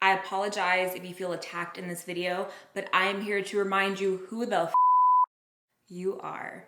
I apologize if you feel attacked in this video, but I am here to remind you who the f you are.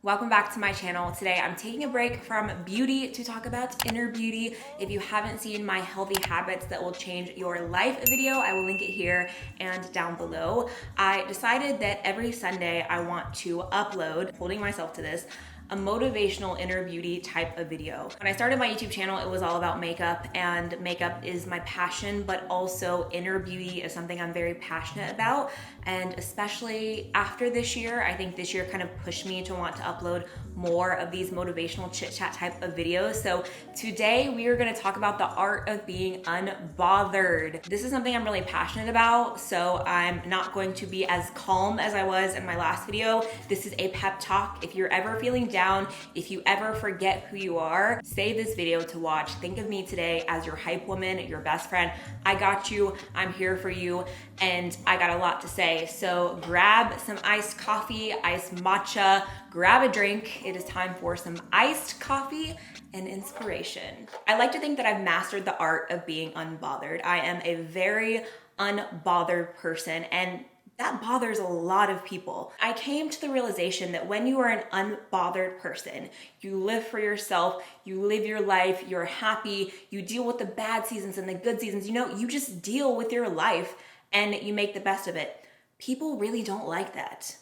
Welcome back to my channel. Today I'm taking a break from beauty to talk about inner beauty. If you haven't seen my healthy habits that will change your life video, I will link it here and down below. I decided that every Sunday I want to upload, holding myself to this, a motivational inner beauty type of video. When I started my YouTube channel, it was all about makeup, and makeup is my passion, but also inner beauty is something I'm very passionate about. And especially after this year, I think this year kind of pushed me to want to upload more of these motivational chit chat type of videos. So today we are gonna talk about the art of being unbothered. This is something I'm really passionate about, so I'm not going to be as calm as I was in my last video. This is a pep talk. If you're ever feeling down, if you ever forget who you are, save this video to watch. Think of me today as your hype woman, your best friend. I got you, I'm here for you, and I got a lot to say. So grab some iced coffee, iced matcha, grab a drink. It is time for some iced coffee and inspiration. I like to think that I've mastered the art of being unbothered. I am a very unbothered person, and that bothers a lot of people. I came to the realization that when you are an unbothered person, you live for yourself, you live your life, you're happy, you deal with the bad seasons and the good seasons, you just deal with your life and you make the best of it. People really don't like that.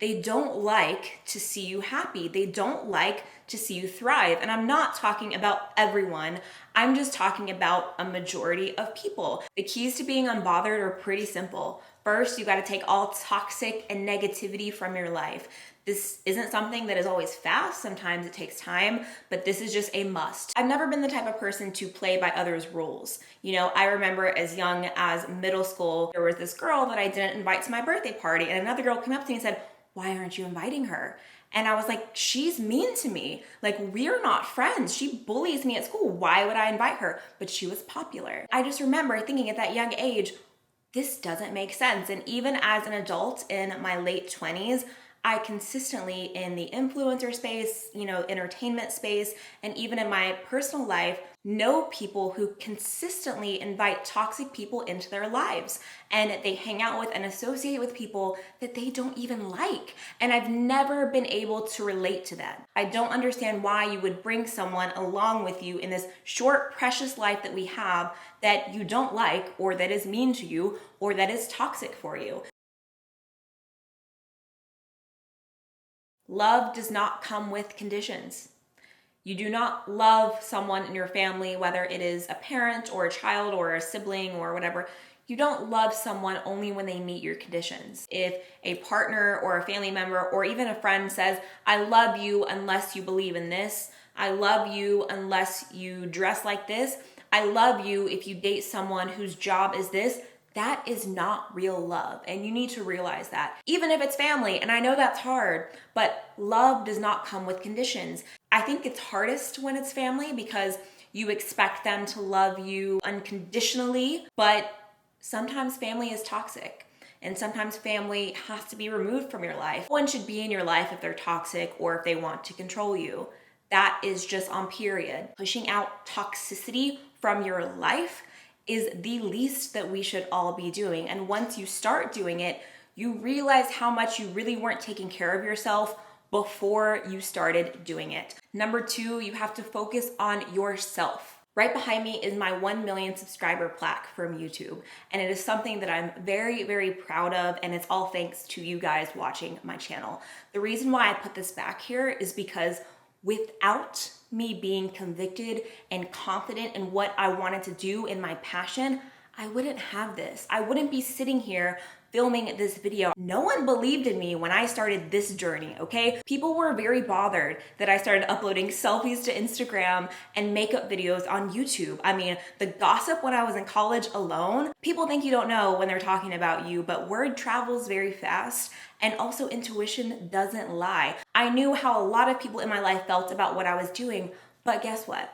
They don't like to see you happy. They don't like to see you thrive. And I'm not talking about everyone. I'm just talking about a majority of people. The keys to being unbothered are pretty simple. First, you gotta take all toxic and negativity from your life. This isn't something that is always fast. Sometimes it takes time, but this is just a must. I've never been the type of person to play by others' rules. I remember as young as middle school, there was this girl that I didn't invite to my birthday party, and another girl came up to me and said, "Why aren't you inviting her?" And I was like, she's mean to me. Like, we're not friends. She bullies me at school. Why would I invite her? But she was popular. I just remember thinking at that young age, this doesn't make sense. And even as an adult in my late 20s, I consistently in the influencer space, entertainment space, and even in my personal life, know people who consistently invite toxic people into their lives. And they hang out with and associate with people that they don't even like. And I've never been able to relate to that. I don't understand why you would bring someone along with you in this short, precious life that we have that you don't like, or that is mean to you, or that is toxic for you. Love does not come with conditions. You do not love someone in your family, whether it is a parent or a child or a sibling or whatever. You don't love someone only when they meet your conditions. If a partner or a family member or even a friend says, "I love you unless you believe in this. I love you unless you dress like this. I love you if you date someone whose job is this," that is not real love, and you need to realize that. Even if it's family, and I know that's hard, but love does not come with conditions. I think it's hardest when it's family because you expect them to love you unconditionally, but sometimes family is toxic, and sometimes family has to be removed from your life. No one should be in your life if they're toxic or if they want to control you. That is just on period. Pushing out toxicity from your life is the least that we should all be doing. And once you start doing it, you realize how much you really weren't taking care of yourself before you started doing it. Number 2, you have to focus on yourself. Right behind me is my 1 million subscriber plaque from YouTube. And it is something that I'm very, very proud of. And it's all thanks to you guys watching my channel. The reason why I put this back here is because without me being convicted and confident in what I wanted to do in my passion, I wouldn't have this. I wouldn't be sitting here filming this video. No one believed in me when I started this journey, okay? People were very bothered that I started uploading selfies to Instagram and makeup videos on YouTube. I mean, the gossip when I was in college alone, people think you don't know when they're talking about you, but word travels very fast. And also intuition doesn't lie. I knew how a lot of people in my life felt about what I was doing, but guess what?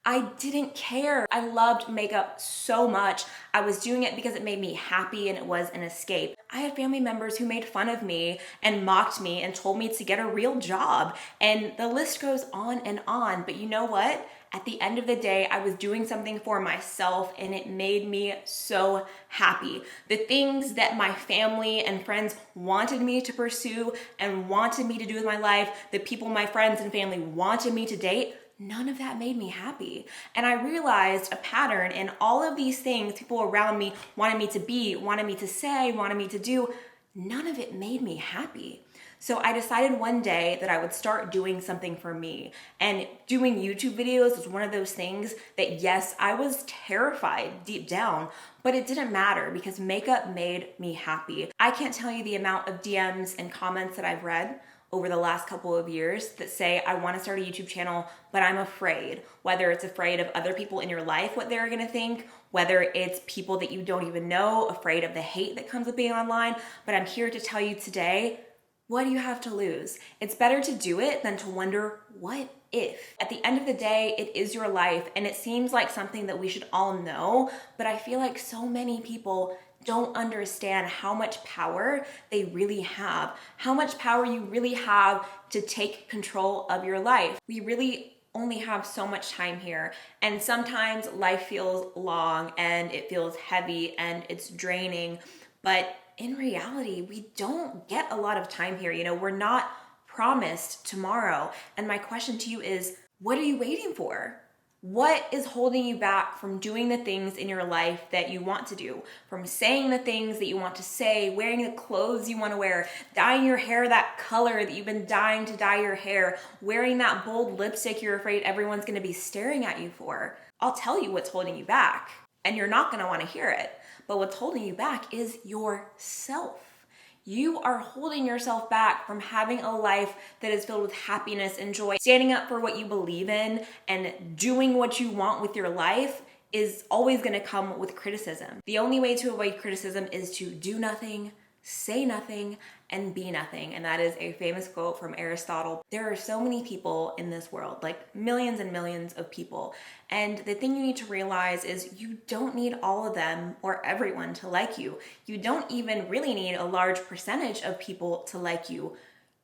I didn't care. I loved makeup so much. I was doing it because it made me happy and it was an escape. I had family members who made fun of me and mocked me and told me to get a real job. And the list goes on and on. But you know what? At the end of the day, I was doing something for myself and it made me so happy. The things that my family and friends wanted me to pursue and wanted me to do with my life, the people my friends and family wanted me to date, none of that made me happy. And I realized a pattern in all of these things people around me wanted me to be, wanted me to say, wanted me to do. None of it made me happy. So I decided one day that I would start doing something for me. And doing YouTube videos was one of those things that, yes, I was terrified deep down, but it didn't matter because makeup made me happy. I can't tell you the amount of DMs and comments that I've read over the last couple of years that say, I want to start a YouTube channel, but I'm afraid. Whether it's afraid of other people in your life, what they're gonna think, whether it's people that you don't even know, afraid of the hate that comes with being online. But I'm here to tell you today, what do you have to lose? It's better to do it than to wonder, what if? At the end of the day, it is your life, and it seems like something that we should all know, but I feel like so many people don't understand how much power they really have, how much power you really have to take control of your life. We really only have so much time here, and sometimes life feels long and it feels heavy and it's draining, but in reality, we don't get a lot of time here. You know, we're not promised tomorrow. And my question to you is, what are you waiting for? What is holding you back from doing the things in your life that you want to do? From saying the things that you want to say, wearing the clothes you want to wear, dyeing your hair that color that you've been dying to dye your hair, wearing that bold lipstick you're afraid everyone's going to be staring at you for. I'll tell you what's holding you back, and you're not going to want to hear it. But what's holding you back is yourself. You are holding yourself back from having a life that is filled with happiness and joy. Standing up for what you believe in and doing what you want with your life is always going to come with criticism. The only way to avoid criticism is to do nothing, say nothing, and be nothing. And that is a famous quote from Aristotle. There are so many people in this world, like millions and millions of people. And the thing you need to realize is you don't need all of them or everyone to like you. You don't even really need a large percentage of people to like you.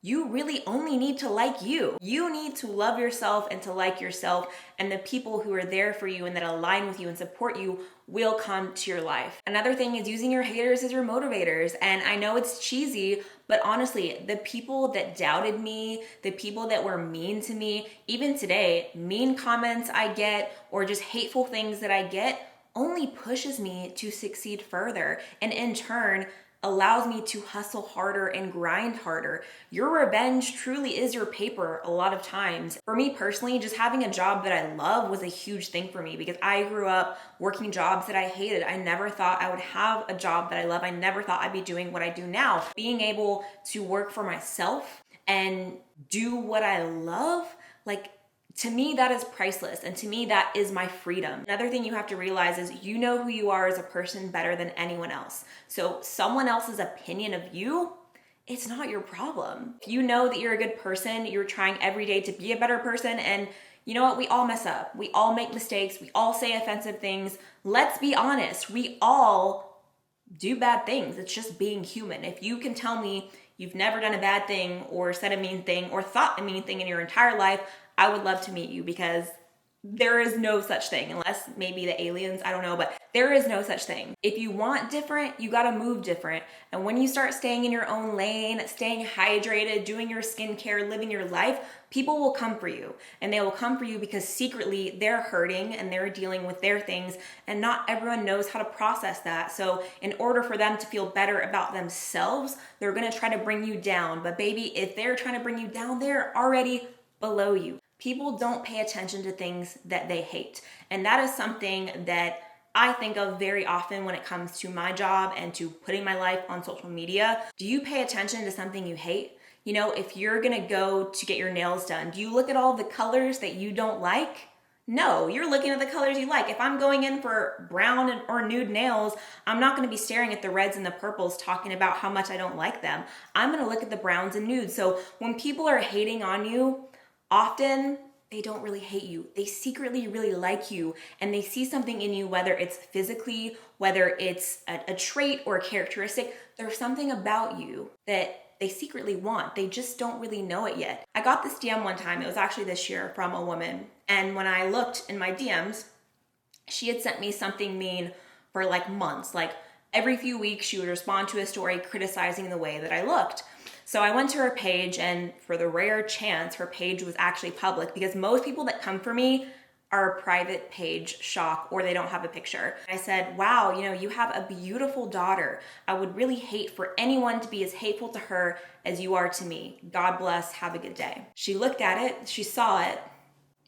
You really only need to like you. You need to love yourself and to like yourself, and the people who are there for you and that align with you and support you will come to your life. Another thing is using your haters as your motivators. And I know it's cheesy, but honestly, the people that doubted me, the people that were mean to me, even today, mean comments I get or just hateful things that I get only pushes me to succeed further. And in turn, allows me to hustle harder and grind harder. Your revenge truly is your paper a lot of times. For me personally, just having a job that I love was a huge thing for me because I grew up working jobs that I hated. I never thought I would have a job that I love. I never thought I'd be doing what I do now. Being able to work for myself and do what I love, like, to me, that is priceless. And to me, that is my freedom. Another thing you have to realize is you know who you are as a person better than anyone else. So someone else's opinion of you, it's not your problem. If you know that you're a good person, you're trying every day to be a better person, and you know what? We all mess up. We all make mistakes. We all say offensive things. Let's be honest. We all do bad things. It's just being human. If you can tell me you've never done a bad thing or said a mean thing or thought a mean thing in your entire life, I would love to meet you because there is no such thing, unless maybe the aliens, I don't know, but there is no such thing. If you want different, you gotta move different. And when you start staying in your own lane, staying hydrated, doing your skincare, living your life, people will come for you. And they will come for you because secretly they're hurting and they're dealing with their things, and not everyone knows how to process that. So in order for them to feel better about themselves, they're gonna try to bring you down. But baby, if they're trying to bring you down, they're already below you. People don't pay attention to things that they hate. And that is something that I think of very often when it comes to my job and to putting my life on social media. Do you pay attention to something you hate? You know, if you're gonna go to get your nails done, do you look at all the colors that you don't like? No, you're looking at the colors you like. If I'm going in for brown or nude nails, I'm not gonna be staring at the reds and the purples talking about how much I don't like them. I'm gonna look at the browns and nudes. So when people are hating on you, often they don't really hate you. They secretly really like you, and they see something in you, whether it's physically, whether it's a trait or a characteristic. There's something about you that they secretly want. They just don't really know it yet. I got this DM one time, it was actually this year, from a woman, And when I looked in my DMs, she had sent me something mean for like months. Like every few weeks, she would respond to a story criticizing the way that I looked. So I went to her page, and for the rare chance, her page was actually public, because most people that come for me are a private page shock, or they don't have a picture. I said, wow, you know, you have a beautiful daughter. I would really hate for anyone to be as hateful to her as you are to me. God bless, have a good day. She looked at it, she saw it,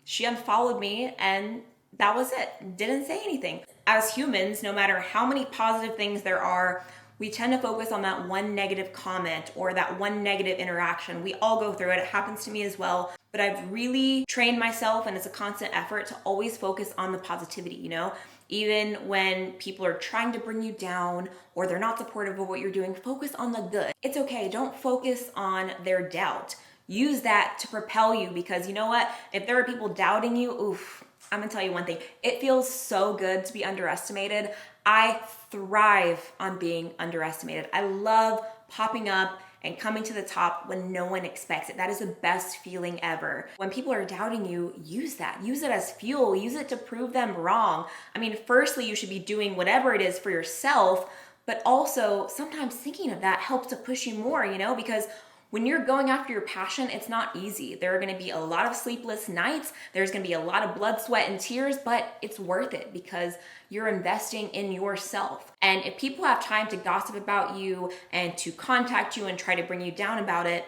she unfollowed me, and that was it. Didn't say anything. As humans, no matter how many positive things there are, we tend to focus on that one negative comment or that one negative interaction. We all go through it. It happens to me as well. But I've really trained myself, and it's a constant effort, to always focus on the positivity, you know? Even when people are trying to bring you down or they're not supportive of what you're doing, focus on the good. It's okay. Don't focus on their doubt. Use that to propel you, because you know what? If there are people doubting you, oof, I'm gonna tell you one thing. It feels so good to be underestimated. I thrive on being underestimated. I love popping up and coming to the top when no one expects it. That is the best feeling ever. When people are doubting you, use that. Use it as fuel. Use it to prove them wrong. I mean, firstly, you should be doing whatever it is for yourself, but also sometimes thinking of that helps to push you more, you know, because when you're going after your passion, it's not easy. There are gonna be a lot of sleepless nights. There's gonna be a lot of blood, sweat, and tears, but it's worth it because you're investing in yourself. And if people have time to gossip about you and to contact you and try to bring you down about it,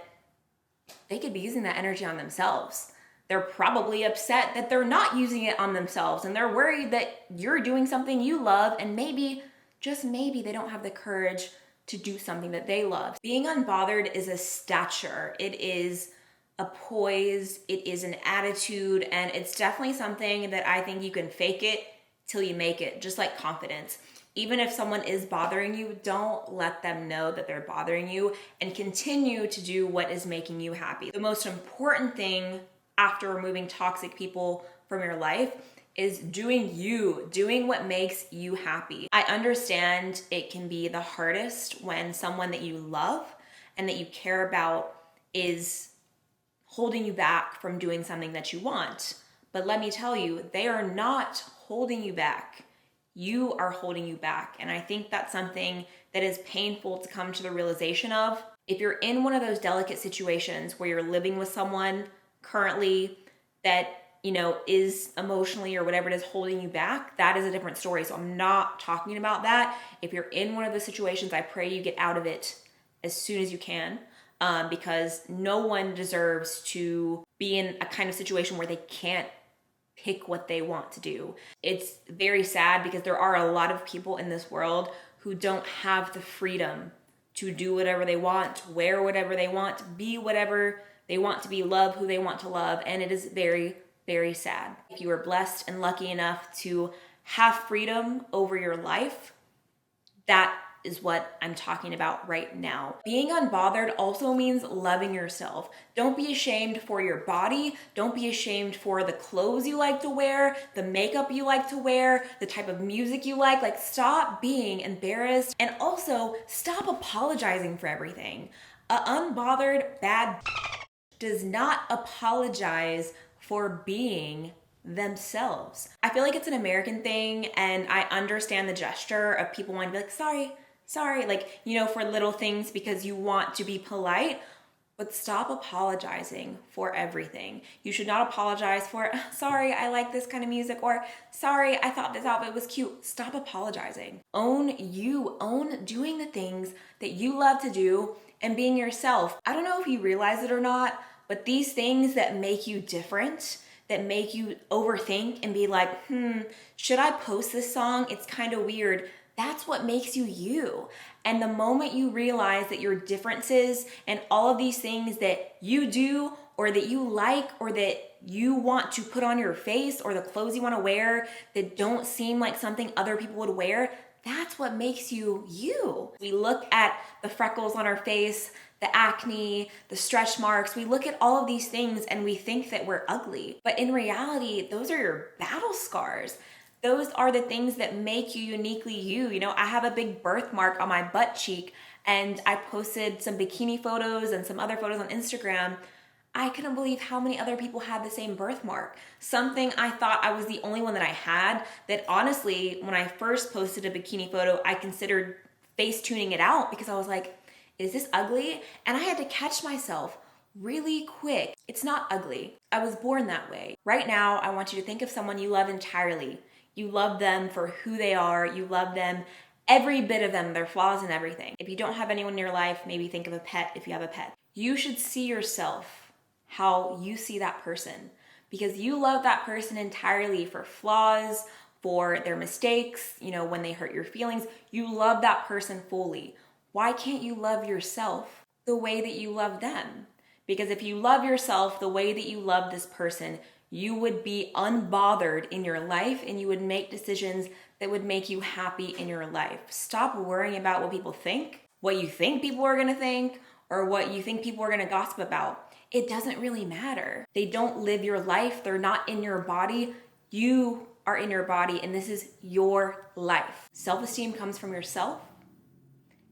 they could be using that energy on themselves. They're probably upset that they're not using it on themselves, and they're worried that you're doing something you love, and maybe, just maybe, they don't have the courage to do something that they love. Being unbothered is a stature. It is a poise. It is an attitude. And it's definitely something that I think you can fake it till you make it, just like confidence. Even if someone is bothering you, don't let them know that they're bothering you, and continue to do what is making you happy. The most important thing after removing toxic people from your life is doing you, doing what makes you happy. I understand it can be the hardest when someone that you love and that you care about is holding you back from doing something that you want. But let me tell you, they are not holding you back. You are holding you back. And I think that's something that is painful to come to the realization of. If you're in one of those delicate situations where you're living with someone currently that, you know, is emotionally or whatever it is holding you back, that is a different story. So I'm not talking about that. If you're in one of those situations, I pray you get out of it as soon as you can, because no one deserves to be in a kind of situation where they can't pick what they want to do. It's very sad because there are a lot of people in this world who don't have the freedom to do whatever they want, wear whatever they want, be whatever they want to be, love who they want to love. And it is very, very sad. If you are blessed and lucky enough to have freedom over your life, that is what I'm talking about right now. Being unbothered also means loving yourself. Don't be ashamed for your body. Don't be ashamed for the clothes you like to wear, the makeup you like to wear, the type of music you like. Like, stop being embarrassed, and also stop apologizing for everything. A unbothered bad does not apologize for being themselves. I feel like it's an American thing, and I understand the gesture of people wanting to be like, sorry, like, you know, for little things because you want to be polite, but stop apologizing for everything. You should not apologize for, sorry, I like this kind of music, or sorry, I thought this outfit was cute. Stop apologizing. Own you, own doing the things that you love to do and being yourself. I don't know if you realize it or not, but these things that make you different, that make you overthink and be like, should I post this song? It's kind of weird. That's what makes you you. And the moment you realize that your differences and all of these things that you do or that you like or that you want to put on your face or the clothes you want to wear that don't seem like something other people would wear, that's what makes you you. We look at the freckles on our face, the acne, the stretch marks. We look at all of these things and we think that we're ugly. But in reality, those are your battle scars. Those are the things that make you uniquely you. You know, I have a big birthmark on my butt cheek, and I posted some bikini photos and some other photos on Instagram. I couldn't believe how many other people had the same birthmark. Something I thought I was the only one that I had, that honestly, when I first posted a bikini photo, I considered face tuning it out because I was like, is this ugly? And I had to catch myself really quick. It's not ugly. I was born that way. Right now, I want you to think of someone you love entirely. You love them for who they are. You love them, every bit of them, their flaws and everything. If you don't have anyone in your life, maybe think of a pet if you have a pet. You should see yourself how you see that person, because you love that person entirely for flaws, for their mistakes, when they hurt your feelings. You love that person fully. Why can't you love yourself the way that you love them? Because if you love yourself the way that you love this person, you would be unbothered in your life and you would make decisions that would make you happy in your life. Stop worrying about what people think, what you think people are gonna think, or what you think people are gonna gossip about. It doesn't really matter. They don't live your life. They're not in your body. You are in your body, and this is your life. Self-esteem comes from yourself,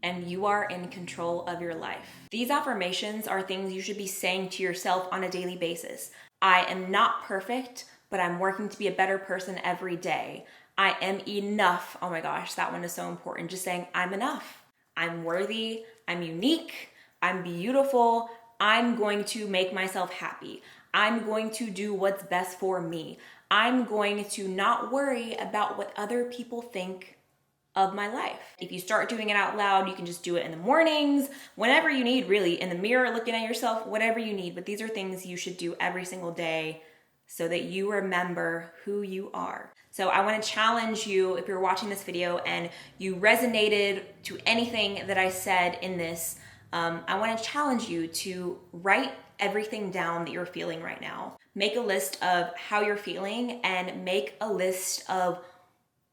and you are in control of your life. These affirmations are things you should be saying to yourself on a daily basis. I am not perfect, but I'm working to be a better person every day. I am enough. Oh my gosh, that one is so important. Just saying, I'm enough. I'm worthy. I'm unique. I'm beautiful. I'm going to make myself happy. I'm going to do what's best for me. I'm going to not worry about what other people think of my life. If you start doing it out loud, you can just do it in the mornings, whenever you need, really, in the mirror, looking at yourself, whatever you need. But these are things you should do every single day so that you remember who you are. So I want to challenge you, if you're watching this video and you resonated to anything that I said in this, I want to challenge you to write everything down that you're feeling right now. Make a list of how you're feeling and make a list of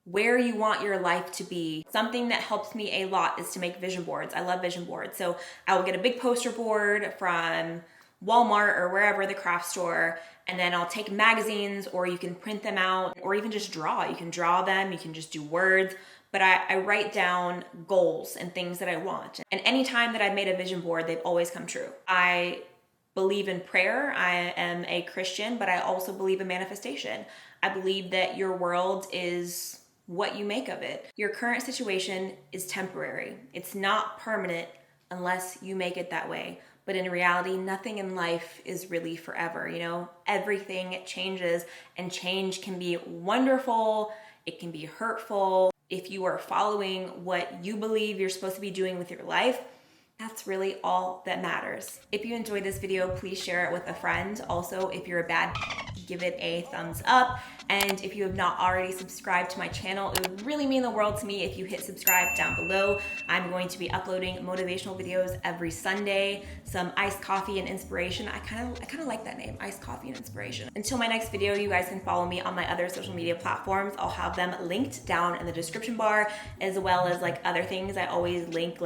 where you want your life to be. Something that helps me a lot is to make vision boards. I love vision boards. So I will get a big poster board from Walmart or wherever, the craft store, and then I'll take magazines, or you can print them out, or even just draw. You can draw them, you can just do words, but I write down goals and things that I want. And anytime that I've made a vision board, they've always come true. I believe in prayer. I am a Christian, but I also believe in manifestation. I believe that your world is what you make of it. Your current situation is temporary. It's not permanent unless you make it that way. But in reality, nothing in life is really forever, Everything changes, and change can be wonderful. It can be hurtful. If you are following what you believe you're supposed to be doing with your life, that's really all that matters. If you enjoyed this video, please share it with a friend. Also, if you're a bad, give it a thumbs up. And if you have not already subscribed to my channel, it would really mean the world to me if you hit subscribe down below. I'm going to be uploading motivational videos every Sunday, some iced coffee and inspiration. I kind of like that name, iced coffee and inspiration. Until my next video, you guys can follow me on my other social media platforms. I'll have them linked down in the description bar, as well as other things. I always link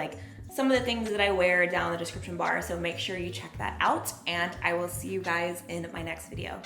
some of the things that I wear down in the description bar, so make sure you check that out, and I will see you guys in my next video.